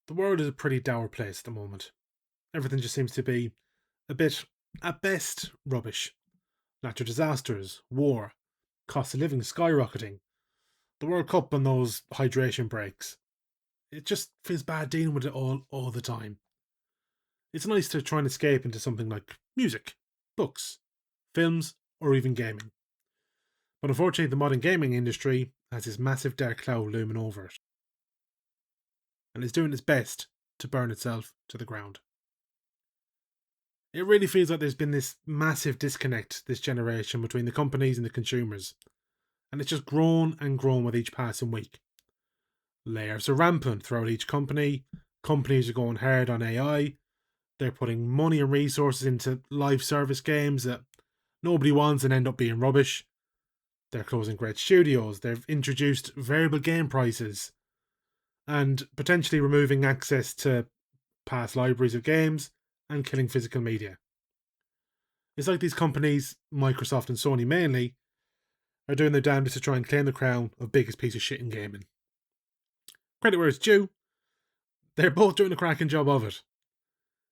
The world is a pretty dour place at the moment. Everything just seems to be a bit, at best, rubbish. Natural disasters, war, cost of living skyrocketing, the World Cup and those hydration breaks. It just feels bad dealing with it all the time. It's nice to try and escape into something like music, books, films, or even gaming. But unfortunately, the modern gaming industry has this massive dark cloud looming over it, and is doing its best to burn itself to the ground. It really feels like there's been this massive disconnect this generation between the companies and the consumers, and it's just grown and grown with each passing week. Layoffs are rampant throughout each company. Companies are going hard on AI. They're putting money and resources into live service games that nobody wants and end up being rubbish. They're closing great studios. They've introduced variable game prices and potentially removing access to past libraries of games and killing physical media. It's like these companies, Microsoft and Sony mainly, are doing their damnedest to try and claim the crown of biggest piece of shit in gaming. Credit where it's due, they're both doing a cracking job of it.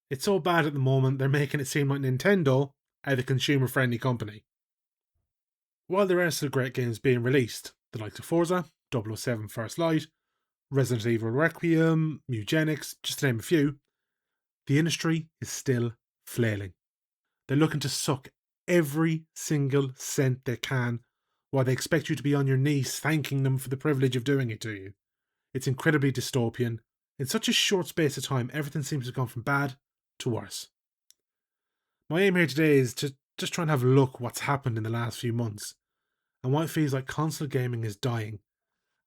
It's so bad at the moment, they're making it seem like Nintendo are the consumer friendly company. While there are still great games being released, the likes of Forza, 007 First Light, Resident Evil Requiem, Eugenics, just to name a few, the industry is still flailing. They're looking to suck every single cent they can while they expect you to be on your knees thanking them for the privilege of doing it to you. It's incredibly dystopian. In such a short space of time, everything seems to have gone from bad to worse. My aim here today is to just try and have a look what's happened in the last few months and why it feels like console gaming is dying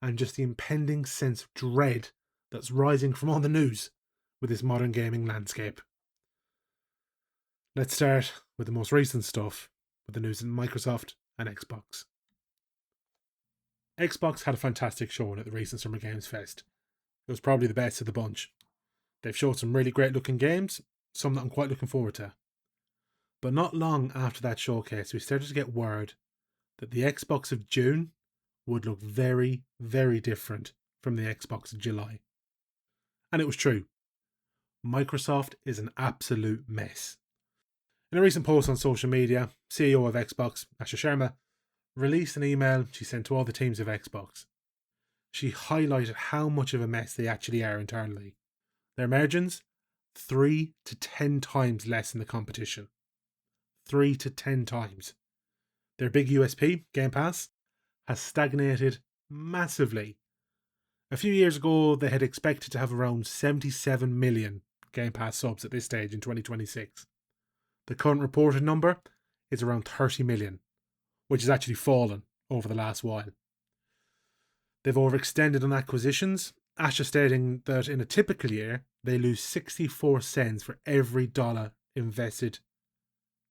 and just the impending sense of dread that's rising from all the news with this modern gaming landscape. Let's start with the most recent stuff, with the news in Microsoft and Xbox. Xbox had a fantastic showing at the recent Summer Games Fest. It was probably the best of the bunch. They've showed some really great looking games, some that I'm quite looking forward to. But not long after that showcase, we started to get word that the Xbox of June would look very, very different from the Xbox of July. And it was true. Microsoft is an absolute mess. In a recent post on social media, CEO of Xbox, Asha Sharma, released an email she sent to all the teams of Xbox. She highlighted how much of a mess they actually are internally. Their margins, 3 to 10 times less than the competition. 3 to 10 times. Their big USP, Game Pass, has stagnated massively. A few years ago, they had expected to have around 77 million Game Pass subs at this stage in 2026. The current reported number is around 30 million, which has actually fallen over the last while. They've overextended on acquisitions, Asha stating that in a typical year, they lose 64 cents for every dollar invested.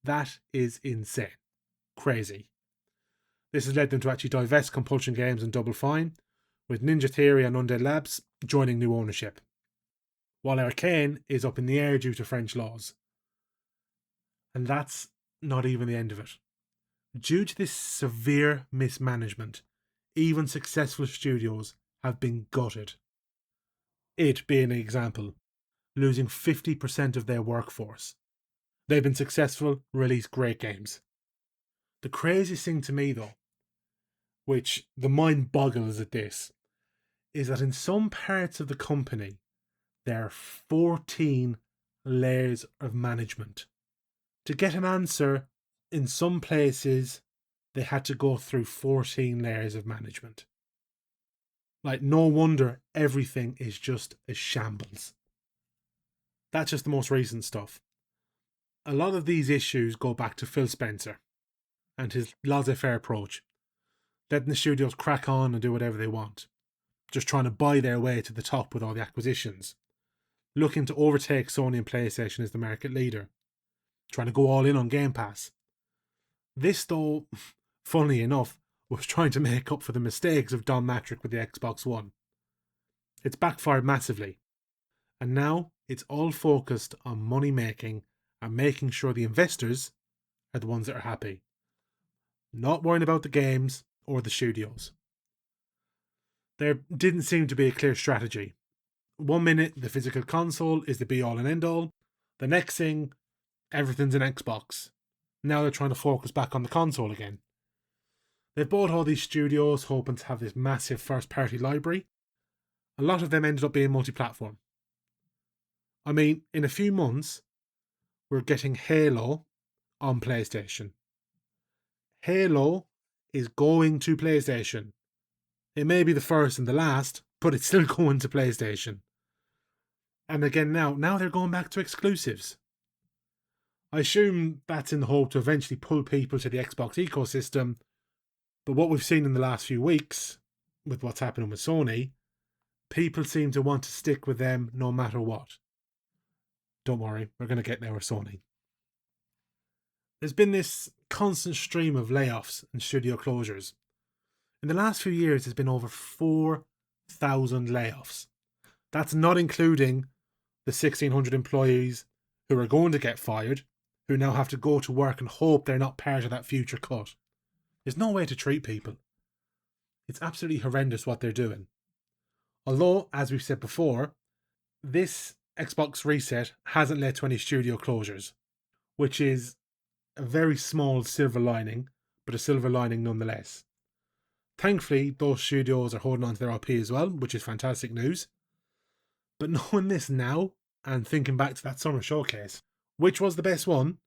That is insane. Crazy. This has led them to actually divest Compulsion Games and Double Fine, with Ninja Theory and Undead Labs joining new ownership, while Arcane is up in the air due to French laws. And that's not even the end of it. Due to this severe mismanagement, even successful studios have been gutted. It being an example, losing 50% of their workforce. They've been successful, released great games. The craziest thing to me, though, which the mind boggles at this, is that in some parts of the company, there are 14 layers of management. To get an answer, in some places, they had to go through 14 layers of management. Like, no wonder everything is just a shambles. That's just the most recent stuff. A lot of these issues go back to Phil Spencer and his laissez-faire approach, letting the studios crack on and do whatever they want, just trying to buy their way to the top with all the acquisitions, looking to overtake Sony and PlayStation as the market leader, trying to go all in on Game Pass. This, though, funnily enough, was trying to make up for the mistakes of Don Matrick with the Xbox One. It's backfired massively, and now it's all focused on money making and making sure the investors are the ones that are happy, not worrying about the games or the studios. There didn't seem to be a clear strategy. 1 minute, the physical console is the be all and end all. The next thing, everything's an Xbox. Now they're trying to focus back on the console again. They've bought all these studios hoping to have this massive first party library. A lot of them ended up being multi-platform. I mean, in a few months, we're getting Halo on PlayStation. Halo is going to PlayStation. It may be the first and the last, but it's still going to PlayStation. And again, now they're going back to exclusives. I assume that's in the hope to eventually pull people to the Xbox ecosystem. But what we've seen in the last few weeks, with what's happening with Sony, people seem to want to stick with them no matter what. Don't worry, we're going to get there with Sony. There's been this constant stream of layoffs and studio closures. In the last few years, there's been over 4,000 layoffs. That's not including the 1,600 employees who are going to get fired, who now have to go to work and hope they're not part of that future cut. There's no way to treat people. It's absolutely horrendous what they're doing. Although, as we've said before, this Xbox reset hasn't led to any studio closures, which is a very small silver lining, but a silver lining nonetheless. Thankfully, those studios are holding on to their IP as well, which is fantastic news. But knowing this now, and thinking back to that summer showcase, which was the best one,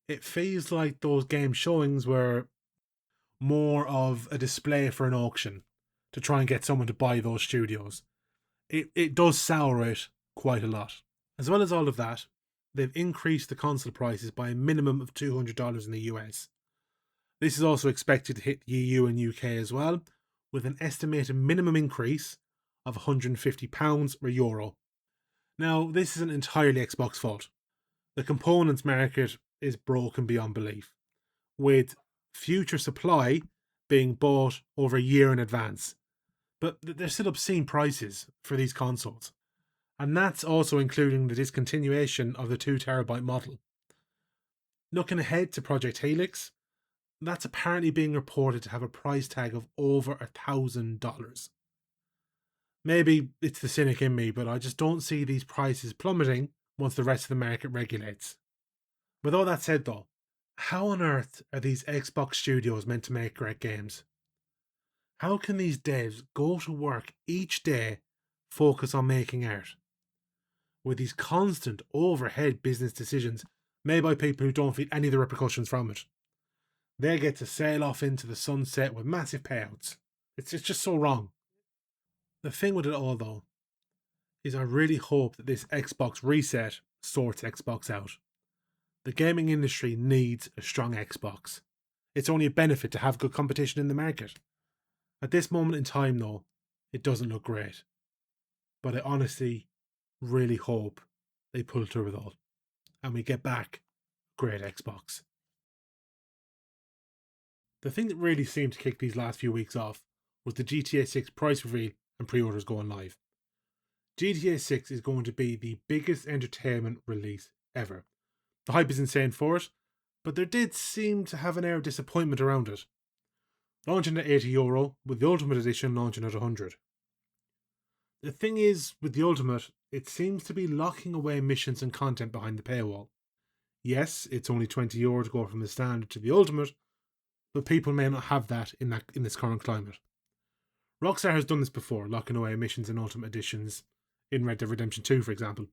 it feels like those game showings were more of a display for an auction to try and get someone to buy those studios. It does sour it quite a lot. As well as all of that, they've increased the console prices by a minimum of $200 in the US. This is also expected to hit the EU and UK as well, with an estimated minimum increase of £150 or euro. Now, this isn't entirely Xbox fault. The components market is broken beyond belief, with future supply being bought over a year in advance. But they're still obscene prices for these consoles. And that's also including the discontinuation of the 2TB model. Looking ahead to Project Helix, that's apparently being reported to have a price tag of over $1,000. Maybe it's the cynic in me, but I just don't see these prices plummeting once the rest of the market regulates. With all that said though, how on earth are these Xbox studios meant to make great games? How can these devs go to work each day, focus on making art, with these constant overhead business decisions made by people who don't feel any of the repercussions from it? They get to sail off into the sunset with massive payouts. It's just so wrong. The thing with it all though, is I really hope that this Xbox reset sorts Xbox out. The gaming industry needs a strong Xbox. It's only a benefit to have good competition in the market. At this moment in time though, it doesn't look great. But I honestly really hope they pull through with all and we get back a great Xbox. The thing that really seemed to kick these last few weeks off was the GTA 6 price reveal and pre-orders going live. GTA 6 is going to be the biggest entertainment release ever. The hype is insane for it, but there did seem to have an air of disappointment around it. Launching at €80, with the Ultimate Edition launching at $100. The thing is, with the Ultimate, it seems to be locking away missions and content behind the paywall. Yes, it's only €20 to go from the standard to the Ultimate, but people may not have that in this current climate. Rockstar has done this before, locking away missions and Ultimate Editions in Red Dead Redemption 2, for example.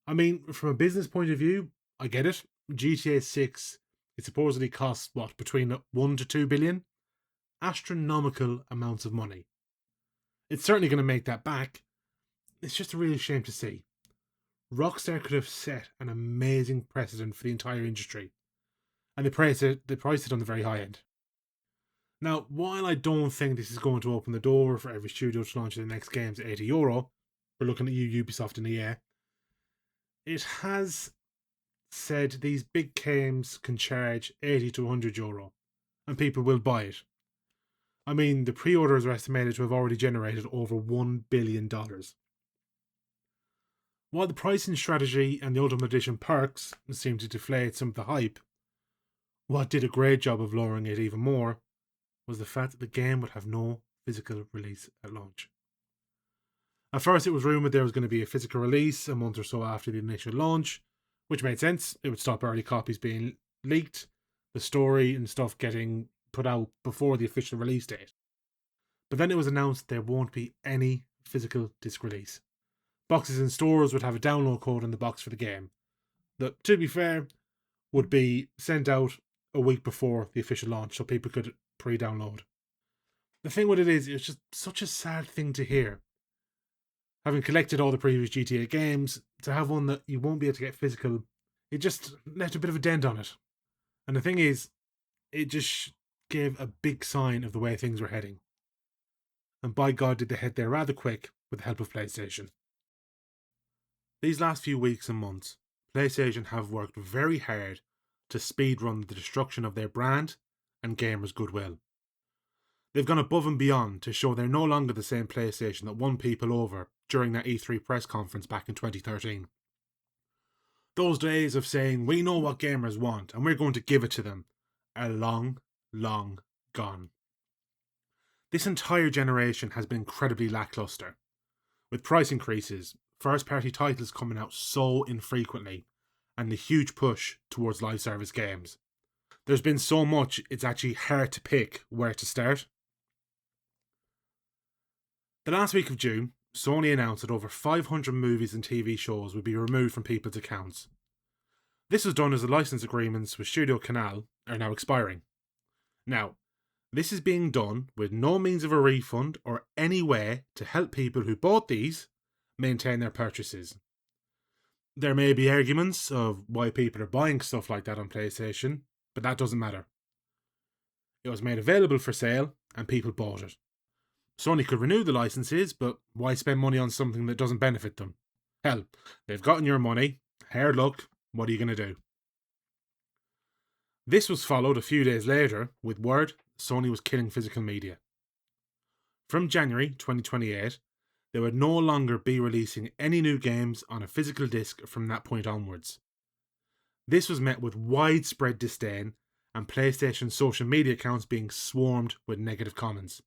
I mean, from a business point of view, I get it. GTA 6, it supposedly costs, between 1 to 2 billion? Astronomical amounts of money. It's certainly going to make that back. It's just a real shame to see. Rockstar could have set an amazing precedent for the entire industry, and they priced it on the very high end. Now, while I don't think this is going to open the door for every studio to launch their next games at €80, we're looking at Ubisoft and EA, it has said these big games can charge €80 to €100, and people will buy it. I mean, the pre-orders are estimated to have already generated over $1 billion. While the pricing strategy and the Ultimate Edition perks seem to deflate some of the hype, what did a great job of lowering it even more was the fact that the game would have no physical release at launch. At first, it was rumoured there was going to be a physical release a month or so after the initial launch, which made sense. It would stop early copies being leaked, the story and stuff getting put out before the official release date. But then it was announced there won't be any physical disc release. Boxes in stores would have a download code in the box for the game that, to be fair, would be sent out a week before the official launch so people could pre-download. The thing with it is, it's just such a sad thing to hear. Having collected all the previous GTA games, to have one that you won't be able to get physical, it just left a bit of a dent on it. And the thing is, it just gave a big sign of the way things were heading. And by God, did they head there rather quick with the help of PlayStation. These last few weeks and months, PlayStation have worked very hard to speedrun the destruction of their brand and gamers' goodwill. They've gone above and beyond to show they're no longer the same PlayStation that won people over during that E3 press conference back in 2013. Those days of saying, we know what gamers want and we're going to give it to them, are long, long gone. This entire generation has been incredibly lackluster, with price increases, first-party titles coming out so infrequently, and the huge push towards live service games. There's been so much, it's actually hard to pick where to start. The last week of June, Sony announced that over 500 movies and TV shows would be removed from people's accounts. This was done as the license agreements with Studio Canal are now expiring. Now, this is being done with no means of a refund or any way to help people who bought these maintain their purchases. There may be arguments of why people are buying stuff like that on PlayStation, but that doesn't matter. It was made available for sale and people bought it. Sony could renew the licenses, but why spend money on something that doesn't benefit them? Hell, they've gotten your money. Hard luck. What are you going to do? This was followed a few days later with word Sony was killing physical media. From January 2028, they would no longer be releasing any new games on a physical disc from that point onwards. This was met with widespread disdain and PlayStation social media accounts being swarmed with negative comments.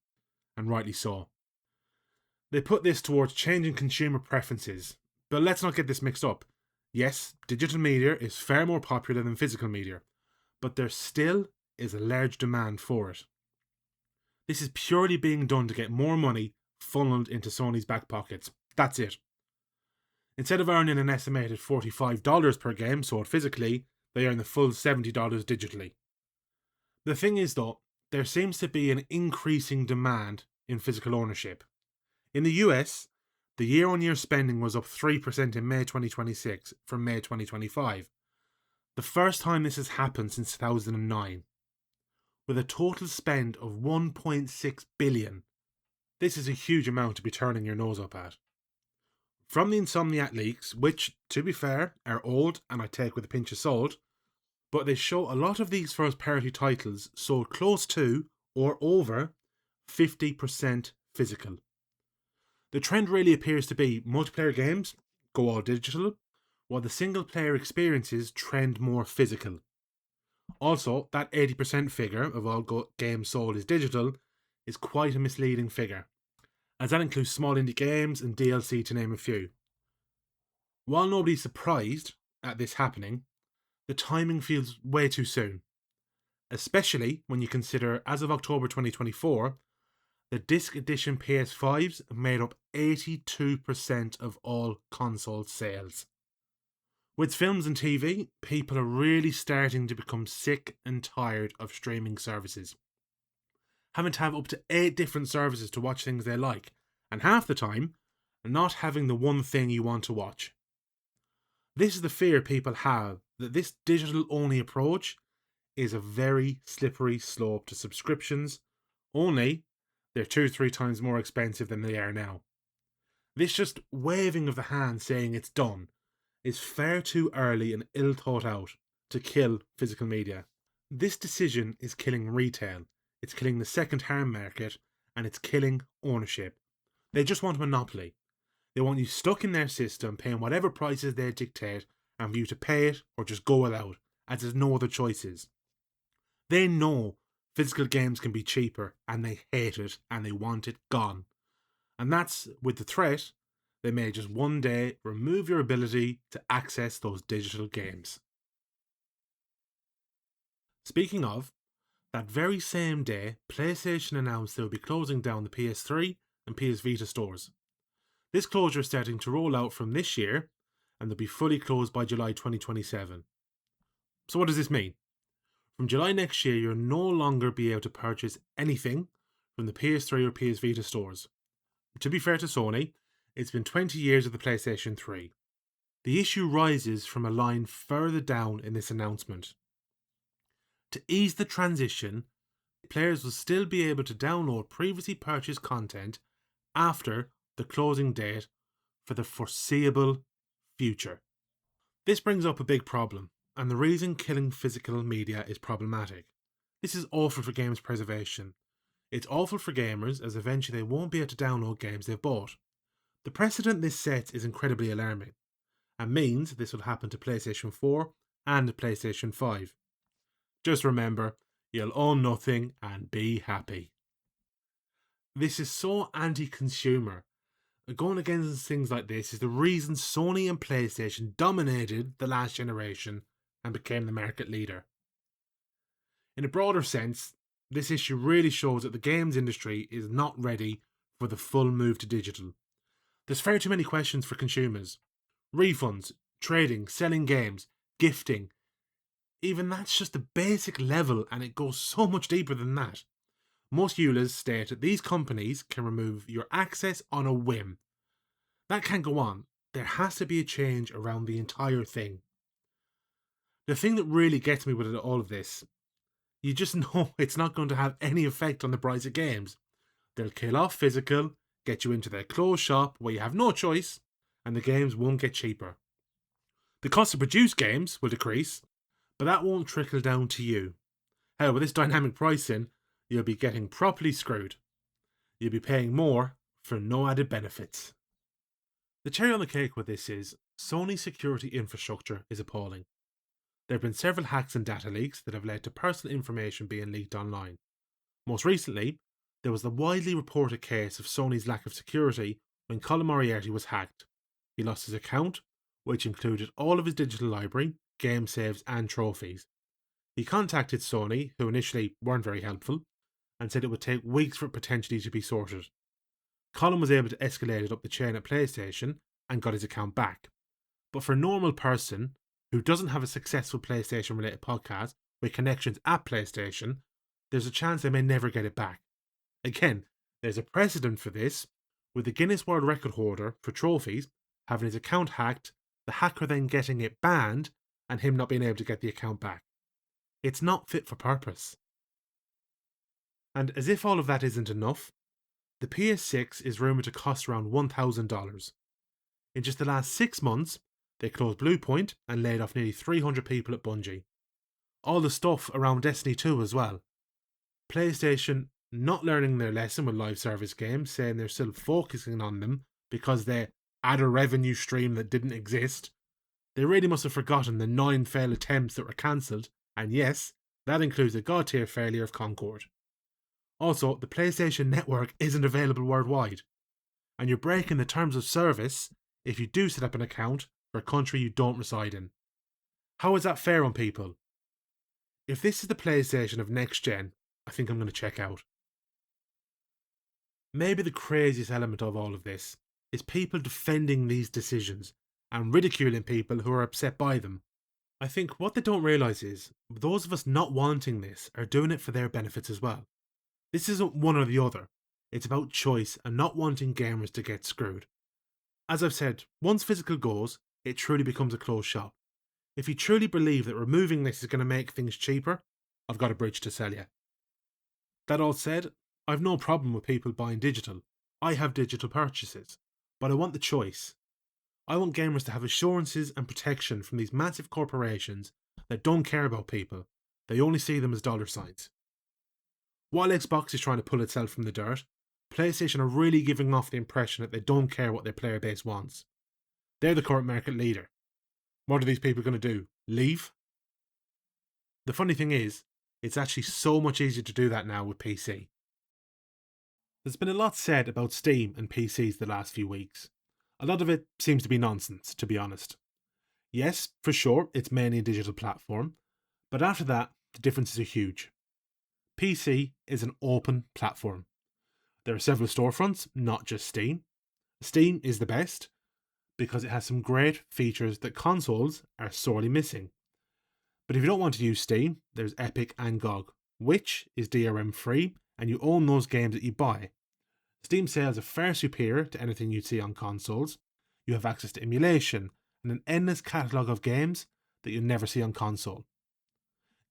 And rightly so. They put this towards changing consumer preferences, but let's not get this mixed up. Yes, digital media is far more popular than physical media, but there still is a large demand for it. This is purely being done to get more money funneled into Sony's back pockets. That's it. Instead of earning an estimated $45 per game sold physically, they earn the full $70 digitally. The thing is though, there seems to be an increasing demand in physical ownership. In the US, the year-on-year spending was up 3% in May 2026 from May 2025. The first time this has happened since 2009. With a total spend of $1.6 billion. This is a huge amount to be turning your nose up at. From the Insomniac leaks, which, to be fair, are old and I take with a pinch of salt, but they show a lot of these first-party titles sold close to or over 50% physical. The trend really appears to be multiplayer games go all digital, while the single-player experiences trend more physical. Also, that 80% figure of all games sold is digital is quite a misleading figure, as that includes small indie games and DLC to name a few. While nobody's surprised at this happening, the timing feels way too soon, especially when you consider as of October 2024, the disc edition PS5s made up 82% of all console sales. With films and TV, people are really starting to become sick and tired of streaming services. Having to have up to 8 different services to watch things they like, and half the time, not having the one thing you want to watch. This is the fear people have, that this digital-only approach is a very slippery slope to subscriptions, only they're 2-3 times more expensive than they are now. This just waving of the hand saying it's done is far too early and ill thought out to kill physical media. This decision is killing retail, it's killing the second-hand market, and it's killing ownership. They just want a monopoly. They want you stuck in their system, paying whatever prices they dictate, and for you to pay it or just go without, as there's no other choices. They know physical games can be cheaper, and they hate it, and they want it gone. And that's with the threat they may just one day remove your ability to access those digital games. Speaking of, that very same day, PlayStation announced they will be closing down the PS3 and PS Vita stores. This closure is starting to roll out from this year, and they'll be fully closed by July 2027. So what does this mean? From July next year, you'll no longer be able to purchase anything from the PS3 or PS Vita stores. To be fair to Sony, it's been 20 years of the PlayStation 3. The issue rises from a line further down in this announcement. To ease the transition, players will still be able to download previously purchased content after the closing date for the foreseeable future. This brings up a big problem, and the reason killing physical media is problematic. This is awful for games preservation. It's awful for gamers, as eventually they won't be able to download games they've bought. The precedent this sets is incredibly alarming, and means this will happen to PlayStation 4 and PlayStation 5. Just remember, you'll own nothing and be happy. This is so anti-consumer. Going against things like this is the reason Sony and PlayStation dominated the last generation and became the market leader. In a broader sense, this issue really shows that the games industry is not ready for the full move to digital. There's far too many questions for consumers. Refunds, trading, selling games, gifting. Even that's just the basic level, and it goes so much deeper than that. Most EULAs state that these companies can remove your access on a whim. That can't go on. There has to be a change around the entire thing. The thing that really gets me with all of this, you just know it's not going to have any effect on the price of games. They'll kill off physical, get you into their closed shop where you have no choice, and the games won't get cheaper. The cost to produce games will decrease, but that won't trickle down to you. Hell, with this dynamic pricing, you'll be getting properly screwed. You'll be paying more for no added benefits. The cherry on the cake with this is Sony's security infrastructure is appalling. There have been several hacks and data leaks that have led to personal information being leaked online. Most recently, there was the widely reported case of Sony's lack of security when Colin Moriarty was hacked. He lost his account, which included all of his digital library, game saves and trophies. He contacted Sony, who initially weren't very helpful, and said it would take weeks for it potentially to be sorted. Colin was able to escalate it up the chain at PlayStation and got his account back. But for a normal person who doesn't have a successful PlayStation related podcast with connections at PlayStation, there's a chance they may never get it back. Again, there's a precedent for this, with the Guinness World Record holder for trophies having his account hacked, the hacker then getting it banned, and him not being able to get the account back. It's not fit for purpose. And as if all of that isn't enough, the PS6 is rumoured to cost around $1,000. In just the last 6 months, they closed Bluepoint and laid off nearly 300 people at Bungie. All the stuff around Destiny 2 as well. PlayStation not learning their lesson with live service games, saying they're still focusing on them because they add a revenue stream that didn't exist. They really must have forgotten the 9 failed attempts that were cancelled, and yes, that includes the god tier failure of Concord. Also, the PlayStation Network isn't available worldwide, and you're breaking the terms of service if you do set up an account for a country you don't reside in. How is that fair on people? If this is the PlayStation of next gen, I think I'm going to check out. Maybe the craziest element of all of this is people defending these decisions and ridiculing people who are upset by them. I think what they don't realise is, those of us not wanting this are doing it for their benefits as well. This isn't one or the other. It's about choice and not wanting gamers to get screwed. As I've said, once physical goes, it truly becomes a closed shop. If you truly believe that removing this is going to make things cheaper, I've got a bridge to sell you. That all said, I've no problem with people buying digital. I have digital purchases, but I want the choice. I want gamers to have assurances and protection from these massive corporations that don't care about people. They only see them as dollar signs. While Xbox is trying to pull itself from the dirt, PlayStation are really giving off the impression that they don't care what their player base wants. They're the current market leader. What are these people going to do? Leave? The funny thing is, it's actually so much easier to do that now with PC. There's been a lot said about Steam and PCs the last few weeks. A lot of it seems to be nonsense, to be honest. Yes, for sure, it's mainly a digital platform, but after that, the differences are huge. PC is an open platform. There are several storefronts, not just Steam. Steam is the best because it has some great features that consoles are sorely missing. But if you don't want to use Steam, there's Epic and GOG, which is DRM free, and you own those games that you buy. Steam sales are far superior to anything you'd see on consoles. You have access to emulation and an endless catalogue of games that you'll never see on console.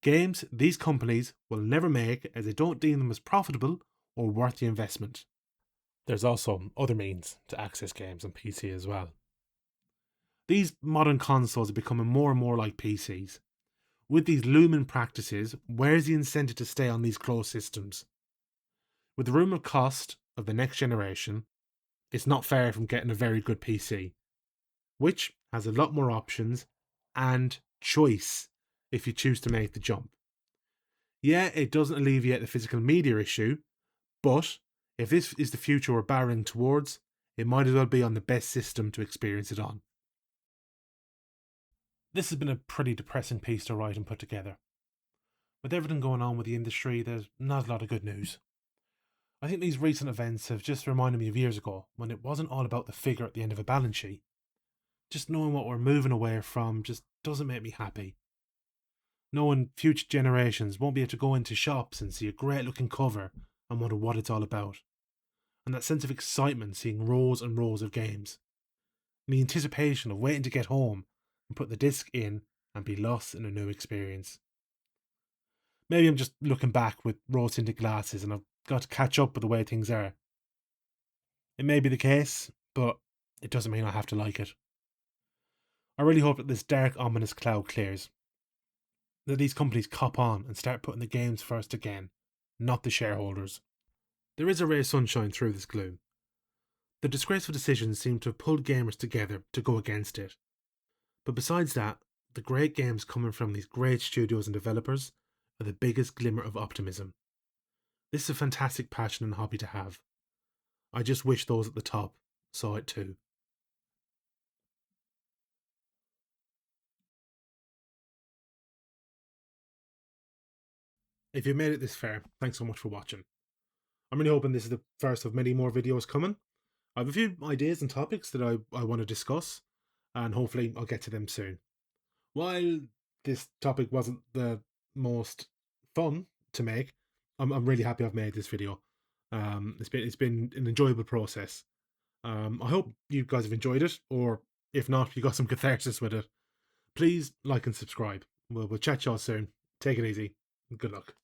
Games these companies will never make as they don't deem them as profitable or worth the investment. There's also other means to access games on PC as well. These modern consoles are becoming more and more like PCs. With these looming practices, where's the incentive to stay on these closed systems? With the rumored cost of the next generation, it's not far from getting a very good PC, which has a lot more options and choice if you choose to make the jump. Yeah, it doesn't alleviate the physical media issue, but if this is the future we're barreling towards, it might as well be on the best system to experience it on. This has been a pretty depressing piece to write and put together. With everything going on with the industry, there's not a lot of good news. I think these recent events have just reminded me of years ago when it wasn't all about the figure at the end of a balance sheet. Just knowing what we're moving away from just doesn't make me happy. Knowing future generations won't be able to go into shops and see a great looking cover and wonder what it's all about. And that sense of excitement seeing rows and rows of games. And the anticipation of waiting to get home and put the disc in and be lost in a new experience. Maybe I'm just looking back with rose tinted glasses and I've got to catch up with the way things are. It may be the case, but it doesn't mean I have to like it. I really hope that this dark, ominous cloud clears. That these companies cop on and start putting the games first again, not the shareholders. There is a ray of sunshine through this gloom. The disgraceful decisions seem to have pulled gamers together to go against it. But besides that, the great games coming from these great studios and developers are the biggest glimmer of optimism. This is a fantastic passion and hobby to have. I just wish those at the top saw it too. If you've made it this far, thanks so much for watching. I'm really hoping this is the first of many more videos coming. I have a few ideas and topics that I want to discuss, and hopefully I'll get to them soon. While this topic wasn't the most fun to make, I'm really happy I've made this video. It's been an enjoyable process. I hope you guys have enjoyed it, or if not, you got some catharsis with it. Please like and subscribe. We'll chat y'all soon. Take it easy. Good luck.